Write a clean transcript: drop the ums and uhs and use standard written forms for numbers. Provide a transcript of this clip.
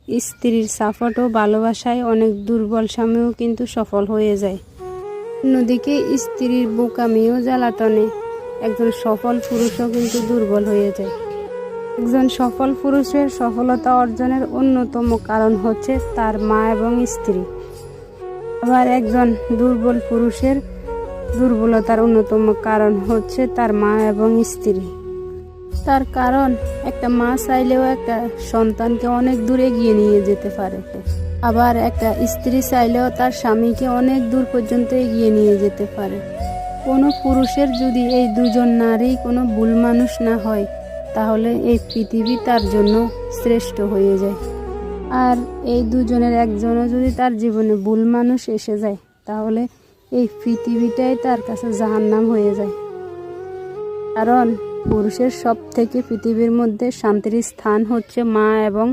স্ত্রীর সাপোর্ট ও ভালোবাসায় অনেক দুর্বল স্বামীও কিন্তু সফল হয়ে যায়। অন্যদিকে স্ত্রীর বোকামি ও জ্বালাতনে একজন সফল পুরুষও কিন্তু দুর্বল হয়ে যায়। একজন সফল পুরুষের সফলতা অর্জনের অন্যতম কারণ হচ্ছে তার মা এবং স্ত্রী। আবার একজন দুর্বল পুরুষের দুর্বলতার অন্যতম কারণ হচ্ছে তার মা এবং স্ত্রী। তার কারণ একটা মা চাইলেও একটা সন্তানকে অনেক দূরে এগিয়ে নিয়ে যেতে পারে, আবার একটা স্ত্রী চাইলেও তার স্বামীকে অনেক দূর পর্যন্ত এগিয়ে নিয়ে যেতে পারে। কোনো পুরুষের যদি এই দুজন নারী কোনো ভুল মানুষ না হয়, তাহলে এই পৃথিবী তার জন্য শ্রেষ্ঠ হয়ে যায়। আর এই দুজনের একজনও যদি তার জীবনে ভুল মানুষ এসে যায়, তাহলে এই পৃথিবীটাই তার কাছে জাহান্নাম হয়ে যায়। কারণ পুরুষের সব থেকে পৃথিবীর মধ্যে শান্তির স্থান হচ্ছে মা এবং